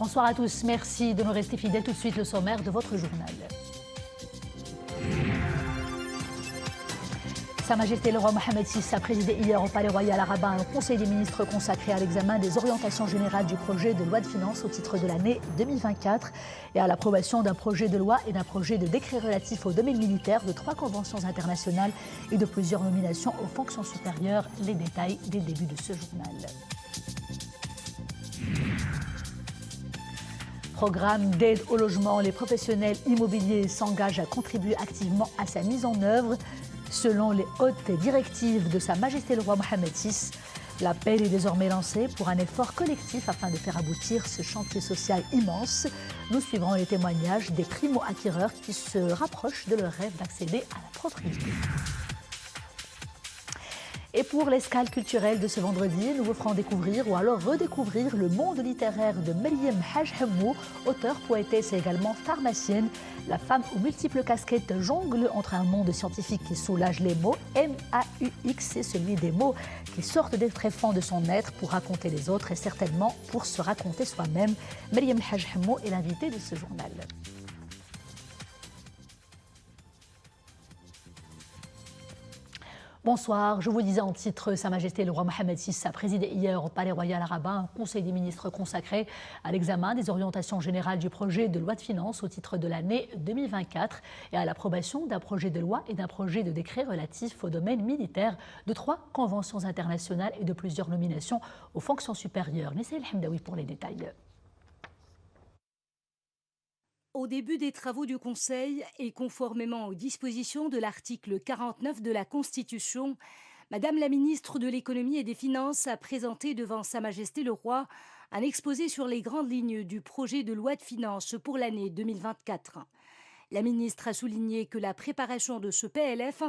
Bonsoir à tous, merci de nous rester fidèles. Tout de suite le sommaire de votre journal. Sa Majesté le roi Mohamed VI a présidé hier au Palais Royal à Rabat un conseil des ministres consacré à l'examen des orientations générales du projet de loi de finances au titre de l'année 2024 et à l'approbation d'un projet de loi et d'un projet de décret relatif au domaine militaire, de 3 conventions internationales et de plusieurs nominations aux fonctions supérieures. Les détails dès le début de ce journal. Programme d'aide au logement, les professionnels immobiliers s'engagent à contribuer activement à sa mise en œuvre. Selon les hautes directives de Sa Majesté le roi Mohamed VI, l'appel est désormais lancé pour un effort collectif afin de faire aboutir ce chantier social immense. Nous suivrons les témoignages des primo-acquéreurs qui se rapprochent de leur rêve d'accéder à la propriété. Et pour l'escale culturelle de ce vendredi, nous vous ferons découvrir ou alors redécouvrir le monde littéraire de Meriem Hajhemou, auteure, poétesse et également pharmacienne. La femme aux multiples casquettes jongle entre un monde scientifique qui soulage les mots, M-A-U-X, et celui des mots qui sortent des tréfonds de son être pour raconter les autres et certainement pour se raconter soi-même. Meriem Hajhemou est l'invitée de ce journal. Bonsoir, je vous disais en titre, Sa Majesté le roi Mohamed VI a présidé hier au Palais Royal à Rabat un conseil des ministres consacré à l'examen des orientations générales du projet de loi de finances au titre de l'année 2024 et à l'approbation d'un projet de loi et d'un projet de décret relatif au domaine militaire, de 3 conventions internationales et de plusieurs nominations aux fonctions supérieures. Nessaï El-Hamdaoui pour les détails. Au début des travaux du Conseil et conformément aux dispositions de l'article 49 de la Constitution, Madame la ministre de l'Économie et des Finances a présenté devant Sa Majesté le Roi un exposé sur les grandes lignes du projet de loi de finances pour l'année 2024. La ministre a souligné que la préparation de ce PLF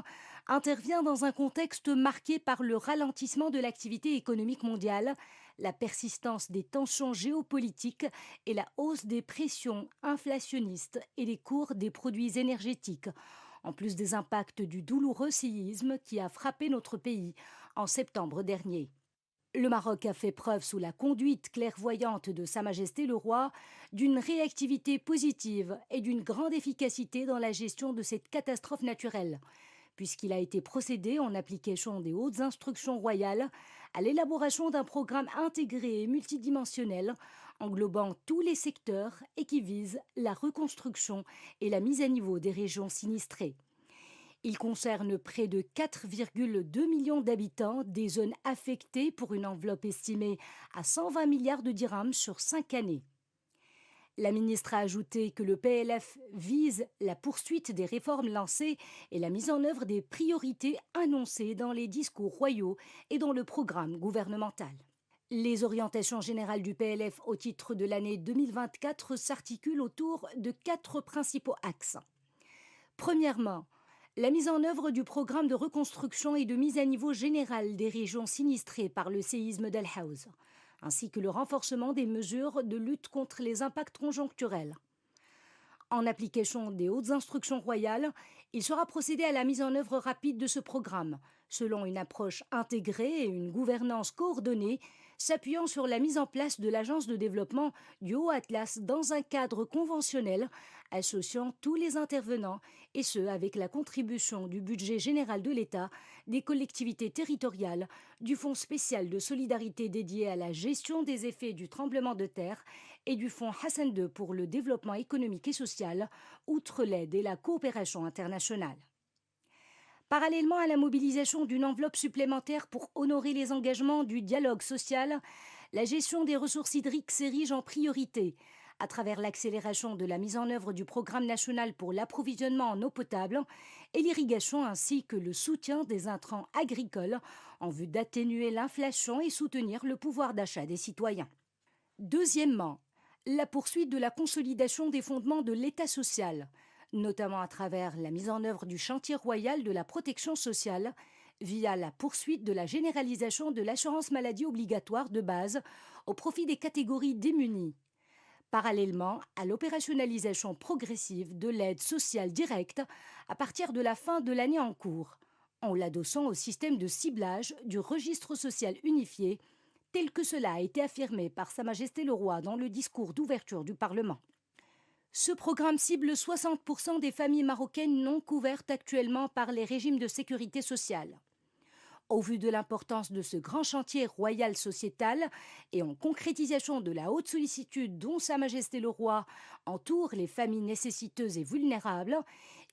intervient dans un contexte marqué par le ralentissement de l'activité économique mondiale, la persistance des tensions géopolitiques et la hausse des pressions inflationnistes et des cours des produits énergétiques, en plus des impacts du douloureux séisme qui a frappé notre pays en septembre dernier. Le Maroc a fait preuve, sous la conduite clairvoyante de Sa Majesté le Roi, d'une réactivité positive et d'une grande efficacité dans la gestion de cette catastrophe naturelle, puisqu'il a été procédé, en application des hautes instructions royales, à l'élaboration d'un programme intégré et multidimensionnel, englobant tous les secteurs et qui vise la reconstruction et la mise à niveau des régions sinistrées. Il concerne près de 4,2 millions d'habitants des zones affectées pour une enveloppe estimée à 120 milliards de dirhams sur 5 années. La ministre a ajouté que le PLF vise la poursuite des réformes lancées et la mise en œuvre des priorités annoncées dans les discours royaux et dans le programme gouvernemental. Les orientations générales du PLF au titre de l'année 2024 s'articulent autour de 4 principaux axes. Premièrement, la mise en œuvre du programme de reconstruction et de mise à niveau générale des régions sinistrées par le séisme d'Al Hawz, ainsi que le renforcement des mesures de lutte contre les impacts conjoncturels. En application des hautes instructions royales, il sera procédé à la mise en œuvre rapide de ce programme, selon une approche intégrée et une gouvernance coordonnée, s'appuyant sur la mise en place de l'Agence de développement du Haut-Atlas dans un cadre conventionnel, associant tous les intervenants, et ce avec la contribution du budget général de l'État, des collectivités territoriales, du Fonds spécial de solidarité dédié à la gestion des effets du tremblement de terre et du Fonds Hassan II pour le développement économique et social, outre l'aide et la coopération internationale. Parallèlement à la mobilisation d'une enveloppe supplémentaire pour honorer les engagements du dialogue social, la gestion des ressources hydriques s'érige en priorité, à travers l'accélération de la mise en œuvre du programme national pour l'approvisionnement en eau potable et l'irrigation, ainsi que le soutien des intrants agricoles en vue d'atténuer l'inflation et soutenir le pouvoir d'achat des citoyens. Deuxièmement, la poursuite de la consolidation des fondements de l'État social, notamment à travers la mise en œuvre du chantier royal de la protection sociale, via la poursuite de la généralisation de l'assurance maladie obligatoire de base au profit des catégories démunies, parallèlement à l'opérationnalisation progressive de l'aide sociale directe à partir de la fin de l'année en cours, en l'adossant au système de ciblage du registre social unifié tel que cela a été affirmé par Sa Majesté le Roi dans le discours d'ouverture du Parlement. Ce programme cible 60% des familles marocaines non couvertes actuellement par les régimes de sécurité sociale. Au vu de l'importance de ce grand chantier royal sociétal et en concrétisation de la haute sollicitude dont Sa Majesté le Roi entoure les familles nécessiteuses et vulnérables,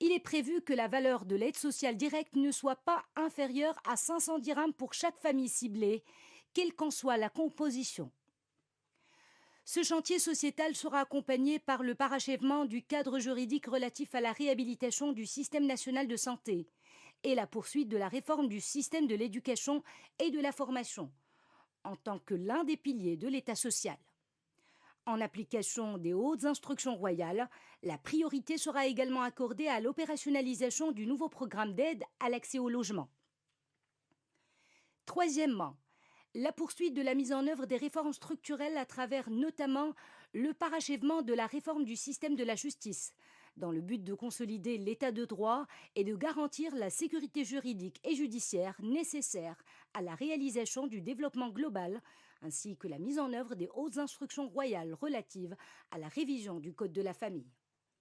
il est prévu que la valeur de l'aide sociale directe ne soit pas inférieure à 500 dirhams pour chaque famille ciblée, quelle qu'en soit la composition. Ce chantier sociétal sera accompagné par le parachèvement du cadre juridique relatif à la réhabilitation du système national de santé et la poursuite de la réforme du système de l'éducation et de la formation, en tant que l'un des piliers de l'État social. En application des hautes instructions royales, la priorité sera également accordée à l'opérationnalisation du nouveau programme d'aide à l'accès au logement. Troisièmement, la poursuite de la mise en œuvre des réformes structurelles à travers notamment le parachèvement de la réforme du système de la justice, dans le but de consolider l'état de droit et de garantir la sécurité juridique et judiciaire nécessaire à la réalisation du développement global, ainsi que la mise en œuvre des hautes instructions royales relatives à la révision du Code de la famille.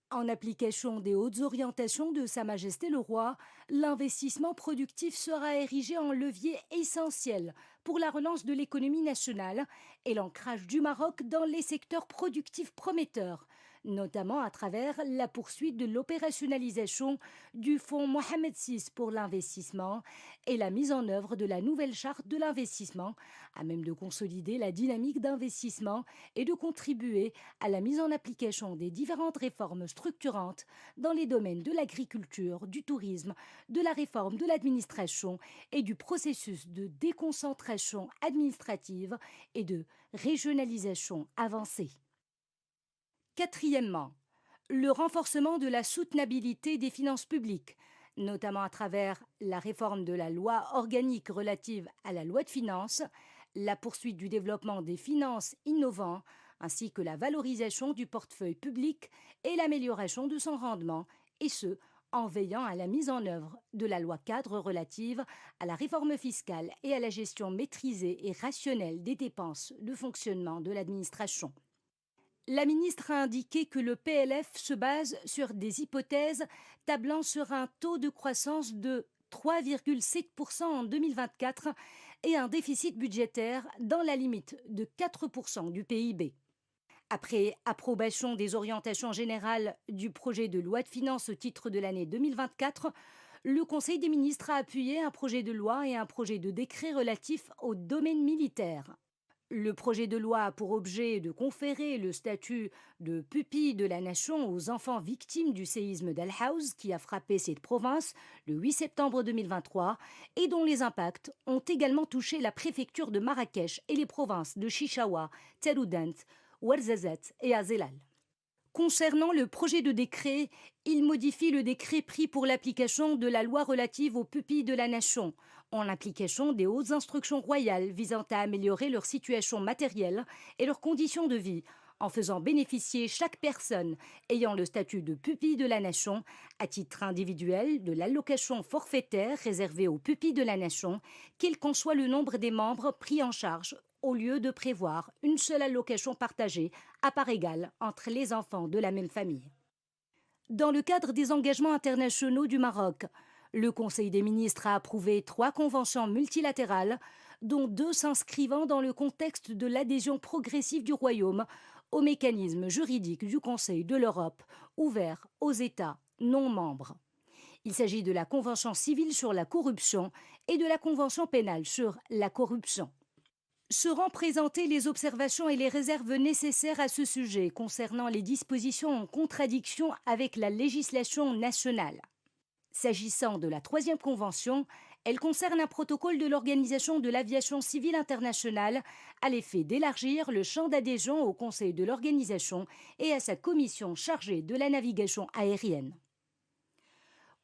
En application des hautes orientations de Sa Majesté le Roi, l'investissement productif sera érigé en levier essentiel pour la relance de l'économie nationale et l'ancrage du Maroc dans les secteurs productifs prometteurs, notamment à travers la poursuite de l'opérationnalisation du Fonds Mohamed VI pour l'investissement et la mise en œuvre de la nouvelle charte de l'investissement, à même de consolider la dynamique d'investissement et de contribuer à la mise en application des différentes réformes structurantes dans les domaines de l'agriculture, du tourisme, de la réforme de l'administration et du processus de déconcentration administrative et de régionalisation avancée. Quatrièmement, le renforcement de la soutenabilité des finances publiques, notamment à travers la réforme de la loi organique relative à la loi de finances, la poursuite du développement des finances innovantes, ainsi que la valorisation du portefeuille public et l'amélioration de son rendement, et ce, en veillant à la mise en œuvre de la loi cadre relative à la réforme fiscale et à la gestion maîtrisée et rationnelle des dépenses de fonctionnement de l'administration. La ministre a indiqué que le PLF se base sur des hypothèses tablant sur un taux de croissance de 3,7% en 2024 et un déficit budgétaire dans la limite de 4% du PIB. Après approbation des orientations générales du projet de loi de finances au titre de l'année 2024, le Conseil des ministres a appuyé un projet de loi et un projet de décret relatifs au domaine militaire. Le projet de loi a pour objet de conférer le statut de pupille de la nation aux enfants victimes du séisme d'Al-Haouz qui a frappé cette province le 8 septembre 2023 et dont les impacts ont également touché la préfecture de Marrakech et les provinces de Chichaoua, Taroudant, Ouarzazate et Azelal. Concernant le projet de décret, il modifie le décret pris pour l'application de la loi relative aux pupilles de la nation, en application des hautes instructions royales visant à améliorer leur situation matérielle et leurs conditions de vie, en faisant bénéficier chaque personne ayant le statut de pupille de la nation, à titre individuel, de l'allocation forfaitaire réservée aux pupilles de la nation, quel qu'en soit le nombre des membres pris en charge, au lieu de prévoir une seule allocation partagée à part égale entre les enfants de la même famille. Dans le cadre des engagements internationaux du Maroc, le Conseil des ministres a approuvé 3 conventions multilatérales, dont 2 s'inscrivant dans le contexte de l'adhésion progressive du Royaume au mécanisme juridique du Conseil de l'Europe, ouvert aux États non membres. Il s'agit de la Convention civile sur la corruption et de la Convention pénale sur la corruption. Seront présentées les observations et les réserves nécessaires à ce sujet concernant les dispositions en contradiction avec la législation nationale. S'agissant de la 3e convention, elle concerne un protocole de l'Organisation de l'aviation civile internationale à l'effet d'élargir le champ d'adhésion au Conseil de l'organisation et à sa commission chargée de la navigation aérienne.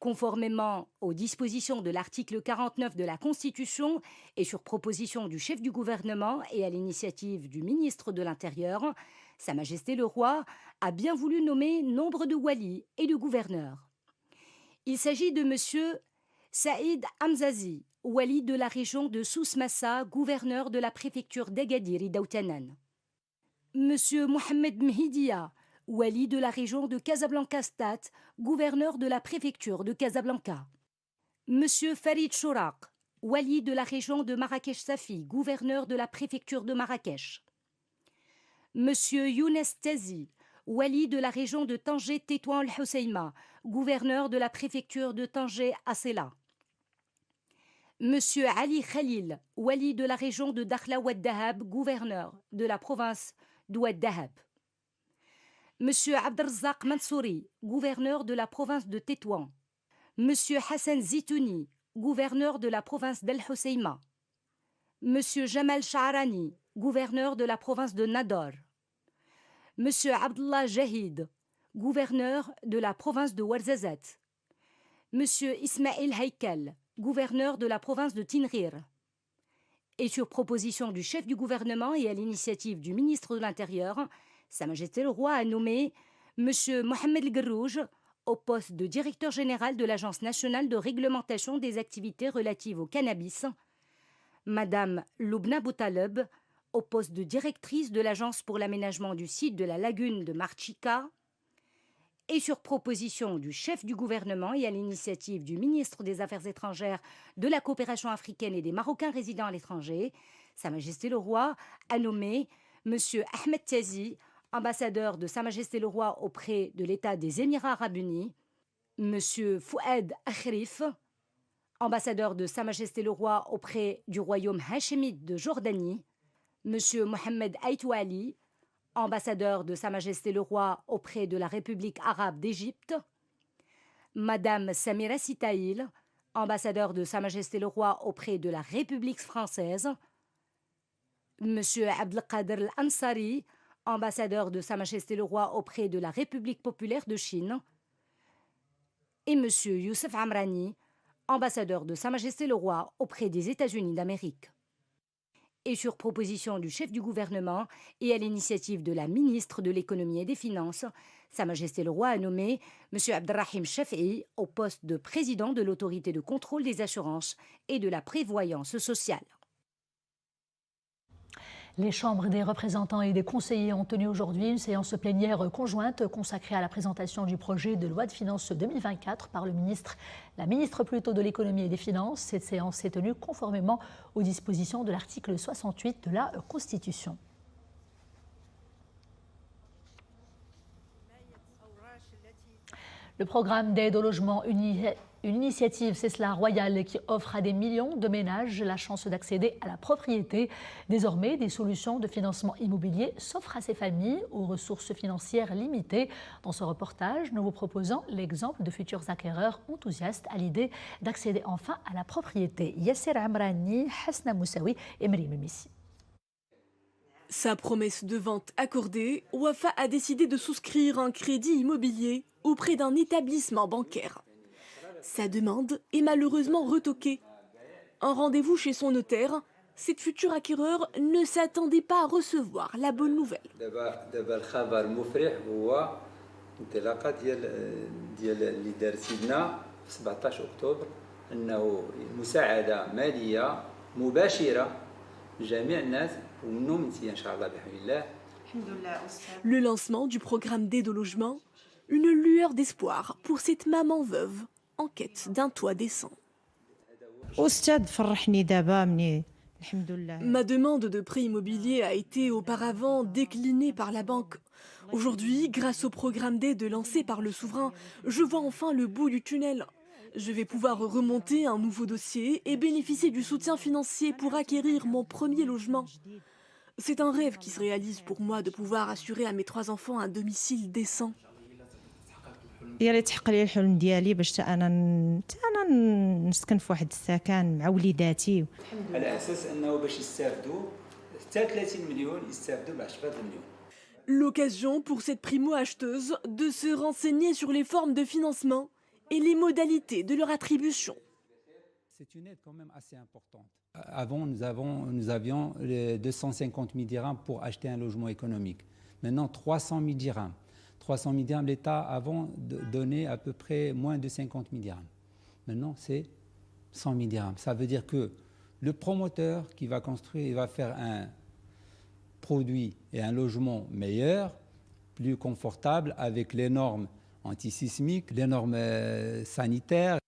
Conformément aux dispositions de l'article 49 de la Constitution et sur proposition du chef du gouvernement et à l'initiative du ministre de l'Intérieur, Sa Majesté le Roi a bien voulu nommer nombre de walis et de gouverneurs. Il s'agit de M. Saïd Hamzazi, wali de la région de Souss-Massa, gouverneur de la préfecture d'Agadir et d'Aoutanan. Monsieur Mohamed Mhidia, wali de la région de Casablanca-Stat, gouverneur de la préfecture de Casablanca. Monsieur Farid Chouraq, wali de la région de Marrakech-Safi, gouverneur de la préfecture de Marrakech. Monsieur Younes Tazi, wali de la région de Tanger-Tétouan-el-Hoceïma, gouverneur de la préfecture de Tanger-Assela. Monsieur Ali Khalil, wali de la région de Dakhla-Ouad-Dahab, gouverneur de la province d'Ouad-Dahab. Monsieur Abdelrazak Mansouri, gouverneur de la province de Tétouan. Monsieur Hassan Zitouni, gouverneur de la province d'El-Hoceïma. Monsieur Jamal Shaarani, gouverneur de la province de Nador. Monsieur Abdullah Jahid, gouverneur de la province de Ouarzazate. Monsieur Ismail Haïkal, gouverneur de la province de Tinrir. Et sur proposition du chef du gouvernement et à l'initiative du ministre de l'Intérieur, Sa Majesté le Roi a nommé Monsieur Mohamed El-Guerrouj au poste de directeur général de l'Agence nationale de réglementation des activités relatives au cannabis, Madame Loubna Boutaleb au poste de directrice de l'Agence pour l'aménagement du site de la lagune de Marchika, et sur proposition du chef du gouvernement et à l'initiative du ministre des Affaires étrangères, de la coopération africaine et des Marocains résidant à l'étranger, Sa Majesté le Roi a nommé Monsieur Ahmed Tazi, ambassadeur de Sa Majesté le Roi auprès de l'État des Émirats arabes unis, Monsieur Fouad Akhrif, ambassadeur de Sa Majesté le Roi auprès du royaume hachémite de Jordanie, Monsieur Mohamed Aïtouali, ambassadeur de Sa Majesté le Roi auprès de la République arabe d'Égypte, Madame Samira Sitaïl, ambassadeur de Sa Majesté le Roi auprès de la République française, Monsieur Abdelkader Al-Ansari, ambassadeur de Sa Majesté le Roi auprès de la République populaire de Chine, et Monsieur Youssef Amrani, ambassadeur de Sa Majesté le Roi auprès des États-Unis d'Amérique. Et sur proposition du chef du gouvernement et à l'initiative de la ministre de l'Économie et des Finances, Sa Majesté le Roi a nommé M. Abdelrahim Chafi'i au poste de président de l'autorité de contrôle des assurances et de la prévoyance sociale. Les chambres des représentants et des conseillers ont tenu aujourd'hui une séance plénière conjointe consacrée à la présentation du projet de loi de finances 2024 par la ministre plutôt de l'économie et des finances. Cette séance s'est tenue conformément aux dispositions de l'article 68 de la Constitution. Le programme d'aide au logement, une initiative, c'est cela, royale, qui offre à des millions de ménages la chance d'accéder à la propriété. Désormais, des solutions de financement immobilier s'offrent à ces familles aux ressources financières limitées. Dans ce reportage, nous vous proposons l'exemple de futurs acquéreurs enthousiastes à l'idée d'accéder enfin à la propriété. Yasser Amrani, Hasna Moussaoui et Mrim Missi. Sa promesse de vente accordée, Wafa a décidé de souscrire un crédit immobilier auprès d'un établissement bancaire. Sa demande est malheureusement retoquée. Un rendez-vous chez son notaire, cette future acquéreur ne s'attendait pas à recevoir la bonne nouvelle. Le lancement du programme d'aide au logement, une lueur d'espoir pour cette maman veuve en quête d'un toit décent. Ma demande de prêt immobilier a été auparavant déclinée par la banque. Aujourd'hui, grâce au programme d'aide lancé par le souverain, je vois enfin le bout du tunnel. Je vais pouvoir remonter un nouveau dossier et bénéficier du soutien financier pour acquérir mon premier logement. C'est un rêve qui se réalise pour moi de pouvoir assurer à mes 3 enfants un domicile décent. يا ريت تحقق لي الحلم ديالي باش انا نسكن في واحد السكن مع وليداتي على اساس انه باش يستافدوا حتى 30 مليون يستافدوا ب 10 مليون. L'occasion pour cette primo-acheteuse de se renseigner sur les formes de financement et les modalités de leur attribution. C'est une aide quand même assez importante. Avant, nous avions 250 000 dirhams pour acheter un logement économique. Maintenant, 300 000 dirhams. 300 000 dirhams, l'État avant donnait à peu près moins de 50 000 dirhams. Maintenant, c'est 100 000 dirhams. Ça veut dire que le promoteur qui va construire, il va faire un produit et un logement meilleur, plus confortable, avec les normes antisismiques, les normes sanitaires.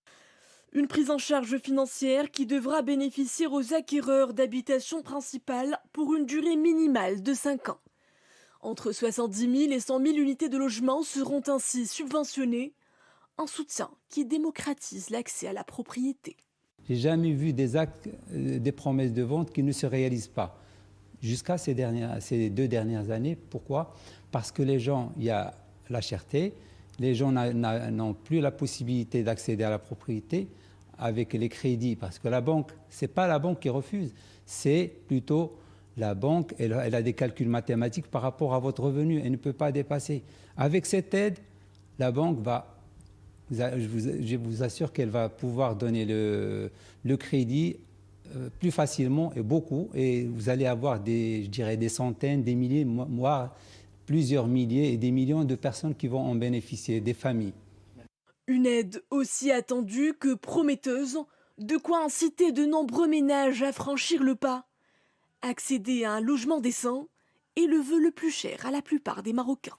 Une prise en charge financière qui devra bénéficier aux acquéreurs d'habitations principales pour une durée minimale de 5 ans. Entre 70 000 et 100 000 unités de logement seront ainsi subventionnées, un soutien qui démocratise l'accès à la propriété. J'ai jamais vu des actes, des promesses de vente qui ne se réalisent pas. Jusqu'à ces 2 dernières années. Pourquoi? Parce que les gens, il y a la cherté, les gens n'ont plus la possibilité d'accéder à la propriété avec les crédits. Parce que la banque, ce n'est pas la banque qui refuse, c'est plutôt la banque, elle a des calculs mathématiques par rapport à votre revenu, elle ne peut pas dépasser. Avec cette aide, la banque va, je vous assure qu'elle va pouvoir donner le crédit plus facilement et beaucoup, et vous allez avoir je dirais des centaines, des milliers, voire plusieurs milliers et des millions de personnes qui vont en bénéficier, des familles. Une aide aussi attendue que prometteuse, de quoi inciter de nombreux ménages à franchir le pas. Accéder à un logement décent est le vœu le plus cher à la plupart des Marocains.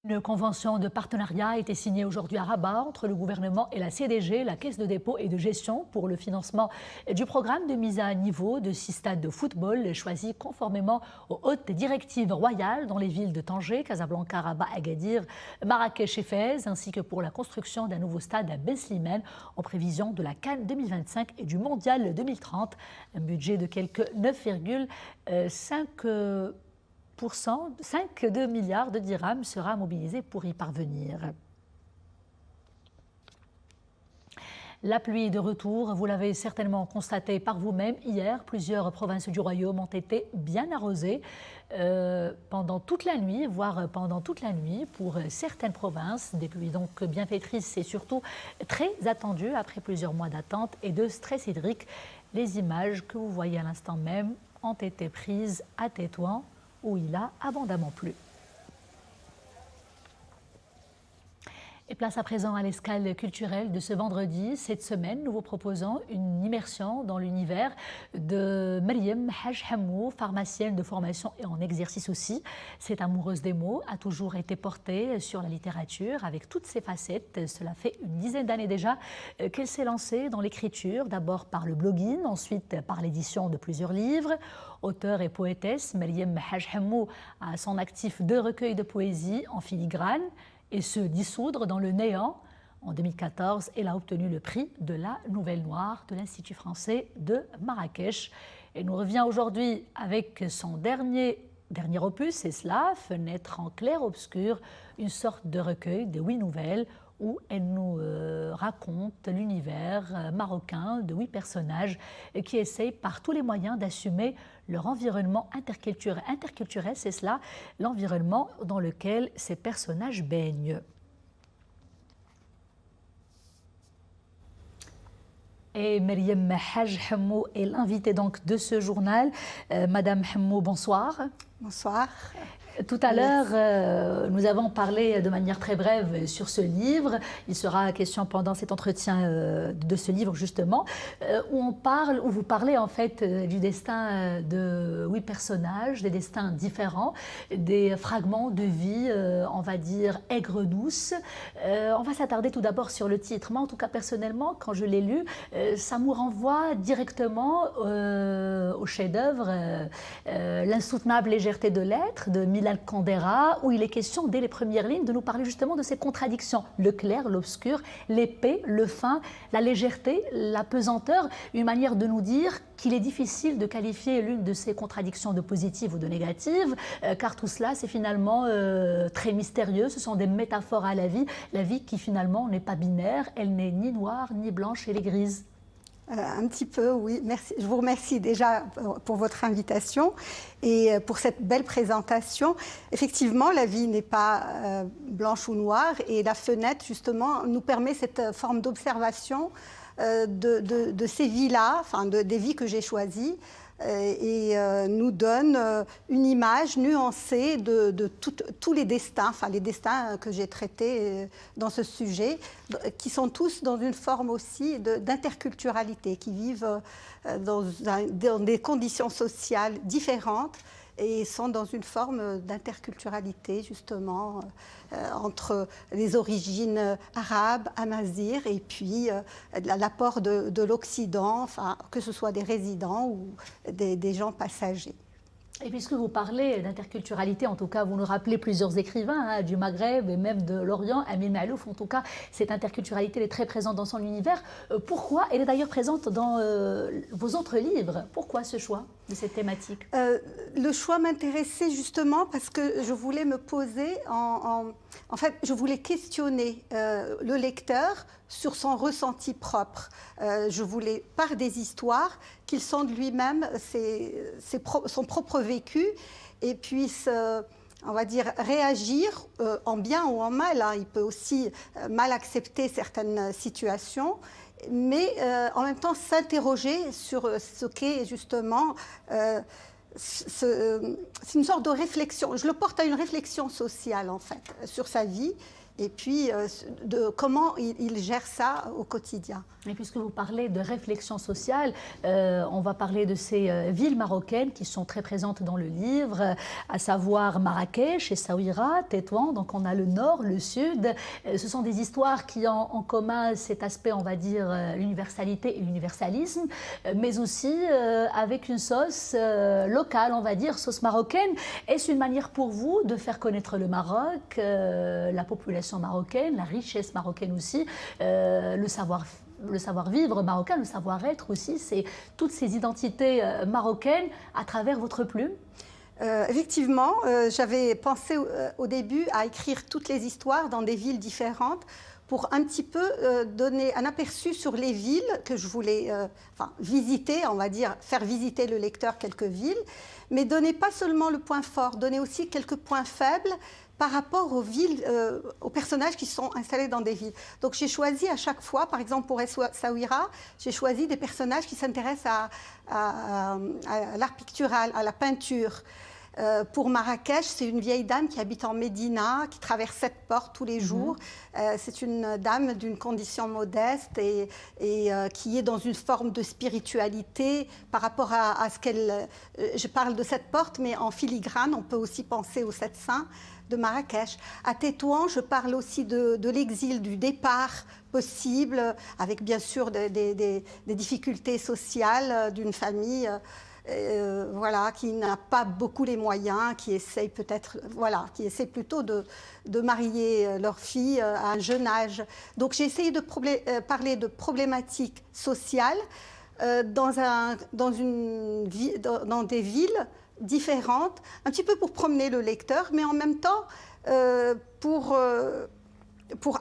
Une convention de partenariat a été signée aujourd'hui à Rabat entre le gouvernement et la CDG, la Caisse de dépôt et de gestion, pour le financement du programme de mise à niveau de 6 stades de football choisis conformément aux hautes directives royales dans les villes de Tanger, Casablanca, Rabat, Agadir, Marrakech et Fès, ainsi que pour la construction d'un nouveau stade à Ben Slimane en prévision de la CAN 2025 et du Mondial 2030. Un budget de quelques 5,2 milliards de dirhams sera mobilisé pour y parvenir. La pluie est de retour, vous l'avez certainement constaté par vous-même. Hier, plusieurs provinces du royaume ont été bien arrosées pendant toute la nuit, voire pendant toute la nuit pour certaines provinces. Des pluies donc bienfaitrices et surtout très attendues après plusieurs mois d'attente et de stress hydrique. Les images que vous voyez à l'instant même ont été prises à Tétouan, où il a abondamment plu. Et place à présent à l'escale culturelle de ce vendredi. Cette semaine, nous vous proposons une immersion dans l'univers de Maryam Haj Hammou, pharmacienne de formation et en exercice aussi. Cette amoureuse des mots a toujours été portée sur la littérature avec toutes ses facettes. Cela fait une dizaine d'années déjà qu'elle s'est lancée dans l'écriture, d'abord par le blogging, ensuite par l'édition de plusieurs livres. Auteure et poétesse, Maryam Haj Hammou a à son actif 2 recueils de poésie en filigrane et se dissoudre dans le néant. En 2014, elle a obtenu le prix de la Nouvelle Noire de l'Institut français de Marrakech. Elle nous revient aujourd'hui avec son dernier opus, c'est cela, Fenêtre en clair-obscur, une sorte de recueil de 8 nouvelles où elle nous raconte l'univers marocain de 8 personnages qui essayent par tous les moyens d'assumer leur environnement interculturel, c'est cela, l'environnement dans lequel ces personnages baignent. Et Maryam Haj Hammou est l'invitée donc de ce journal. Madame Hammou, bonsoir. Bonsoir. Tout à l'heure, nous avons parlé de manière très brève sur ce livre. Il sera question pendant cet entretien de ce livre justement, où vous parlez en fait du destin de 8 personnages, des destins différents, des fragments de vie, on va dire aigre-douce. On va s'attarder tout d'abord sur le titre. Moi, en tout cas personnellement, quand je l'ai lu, ça me renvoie directement au chef-d'œuvre L'insoutenable légèreté de l'être de Milan Kundera, où il est question, dès les premières lignes, de nous parler justement de ces contradictions. Le clair, l'obscur, l'épais, le fin, la légèreté, la pesanteur. Une manière de nous dire qu'il est difficile de qualifier l'une de ces contradictions de positive ou de négative, car tout cela, c'est finalement très mystérieux. Ce sont des métaphores à la vie qui finalement n'est pas binaire. Elle n'est ni noire, ni blanche, elle est grise. Un petit peu, oui. Merci. Je vous remercie déjà pour votre invitation et pour cette belle présentation. Effectivement, la vie n'est pas blanche ou noire et la fenêtre, justement, nous permet cette forme d'observation de ces vies-là, enfin des vies que j'ai choisies, et nous donne une image nuancée de tous les destins, enfin les destins que j'ai traités dans ce sujet, qui sont tous dans une forme aussi d'interculturalité, qui vivent dans des conditions sociales différentes et sont dans une forme d'interculturalité, justement, entre les origines arabes, amazirs, et puis l'apport de l'Occident, enfin, que ce soit des résidents ou des gens passagers. Et puisque vous parlez d'interculturalité, en tout cas, vous nous rappelez plusieurs écrivains du Maghreb et même de l'Orient, Amin Maalouf, en tout cas, cette interculturalité elle est très présente dans son univers. Pourquoi? Elle est d'ailleurs présente dans vos autres livres. Pourquoi ce choix de cette thématique? Le choix m'intéressait justement parce que je voulais me poser en fait, je voulais questionner le lecteur sur son ressenti propre. Je voulais, par des histoires, qu'il sente lui-même son propre vécu et puisse, on va dire, réagir en bien ou en mal. Hein. Il peut aussi mal accepter certaines situations, mais en même temps s'interroger sur ce qu'est justement... c'est une sorte de réflexion. Je le porte à une réflexion sociale, en fait, sur sa vie et puis de comment il gère ça au quotidien. Et puisque vous parlez de réflexion sociale, on va parler de ces villes marocaines qui sont très présentes dans le livre, à savoir Marrakech, Essaouira, Tétouan. Donc on a le nord, le sud. Ce sont des histoires qui ont en commun cet aspect, on va dire, l'universalité et l'universalisme, mais aussi avec une sauce locale, on va dire, sauce marocaine. Est-ce une manière pour vous de faire connaître le Maroc, la population marocaine, la richesse marocaine aussi, le savoir-vivre marocain, le savoir-être aussi, c'est toutes ces identités marocaines à travers votre plume? Effectivement, j'avais pensé au début à écrire toutes les histoires dans des villes différentes pour un petit peu donner un aperçu sur les villes que je voulais visiter, on va dire, faire visiter le lecteur quelques villes, mais donner pas seulement le point fort, donner aussi quelques points faibles par rapport aux villes, aux personnages qui sont installés dans des villes. Donc j'ai choisi à chaque fois, par exemple pour Essaouira, j'ai choisi des personnages qui s'intéressent à l'art pictural, à la peinture. Pour Marrakech, c'est une vieille dame qui habite en Médina, qui traverse 7 portes tous les jours. C'est une dame d'une condition modeste et qui est dans une forme de spiritualité par rapport à ce qu'elle... Je parle de 7 portes, mais en filigrane, on peut aussi penser aux 7 saints de Marrakech. À Tétouan, je parle aussi de l'exil, du départ possible, avec bien sûr des difficultés sociales d'une famille... voilà, qui n'a pas beaucoup les moyens, qui essaye peut-être, voilà, qui essaie plutôt de marier leur fille à un jeune âge. Donc j'ai essayé de parler de problématiques sociales dans des villes différentes, un petit peu pour promener le lecteur, mais en même temps pour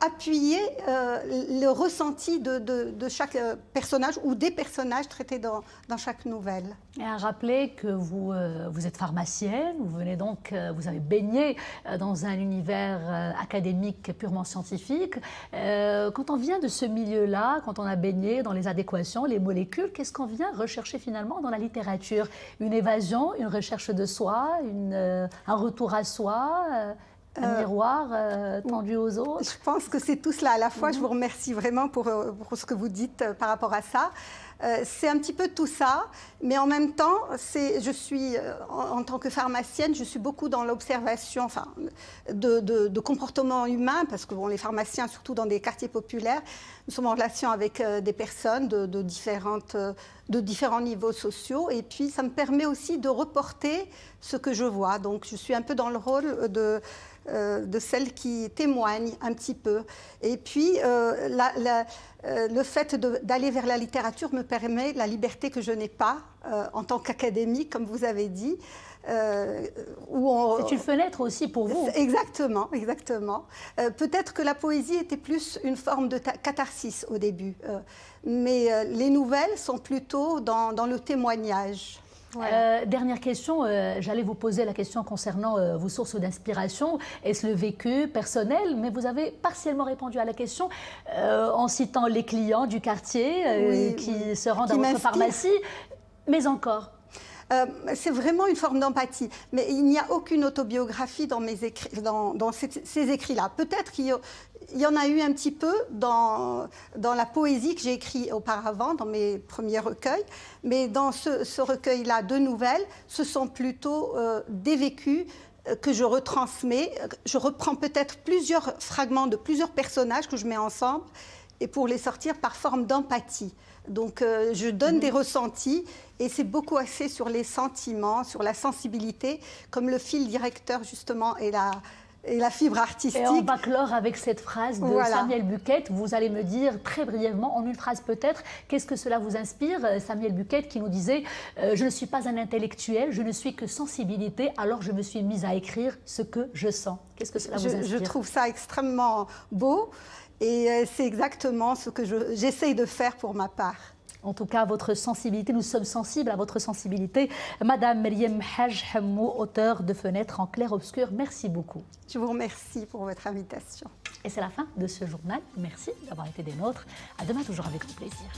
appuyer le ressenti de chaque personnage ou des personnages traités dans chaque nouvelle. Et à rappeler que vous êtes pharmacienne, vous venez donc, vous avez baigné dans un univers académique purement scientifique. Quand on vient de ce milieu-là, quand on a baigné dans les adéquations, les molécules, qu'est-ce qu'on vient rechercher finalement dans la littérature? Une évasion, une recherche de soi, un retour à soi un miroir tendu aux autres? Je pense que c'est tout cela à la fois. Je vous remercie vraiment pour ce que vous dites par rapport à ça. C'est un petit peu tout ça, mais en même temps, je suis, en tant que pharmacienne, je suis beaucoup dans l'observation de comportements humains, parce que les pharmaciens, surtout dans des quartiers populaires, nous sommes en relation avec des personnes de différents niveaux sociaux, et puis ça me permet aussi de reporter ce que je vois. Donc je suis un peu dans le rôle de celle qui témoigne un petit peu. Et puis, le fait d'aller vers la littérature me permet la liberté que je n'ai pas en tant qu'académique, comme vous avez dit. C'est une fenêtre aussi pour vous. Exactement, exactement. Peut-être que la poésie était plus une forme de catharsis au début, mais les nouvelles sont plutôt dans le témoignage. Voilà. Dernière question, j'allais vous poser la question concernant vos sources d'inspiration. Est-ce le vécu personnel? Mais vous avez partiellement répondu à la question en citant les clients du quartier qui se rendent à votre pharmacie. Mais encore C'est vraiment une forme d'empathie. Mais il n'y a aucune autobiographie dans ces écrits-là. Peut-être qu'il y en a eu un petit peu dans la poésie que j'ai écrite auparavant, dans mes premiers recueils. Mais dans ce recueil-là de nouvelles, ce sont plutôt des vécus que je retransmets. Je reprends peut-être plusieurs fragments de plusieurs personnages que je mets ensemble et pour les sortir par forme d'empathie. Donc je donne des ressentis et c'est beaucoup axé sur les sentiments, sur la sensibilité, comme le fil directeur justement et la fibre artistique. Et on va clore avec cette phrase de Samuel Buquet. Vous allez me dire très brièvement, en une phrase peut-être, qu'est-ce que cela vous inspire? Samuel Buquet qui nous disait « Je ne suis pas un intellectuel, je ne suis que sensibilité, alors je me suis mise à écrire ce que je sens ». Qu'est-ce que cela vous inspire? Je trouve ça extrêmement beau et c'est exactement ce que j'essaye de faire pour ma part. En tout cas, votre sensibilité, nous sommes sensibles à votre sensibilité. Madame Meriem Haj Hammou, auteure de Fenêtres en clair-obscur, merci beaucoup. Je vous remercie pour votre invitation. Et c'est la fin de ce journal. Merci d'avoir été des nôtres. À demain, toujours avec plaisir.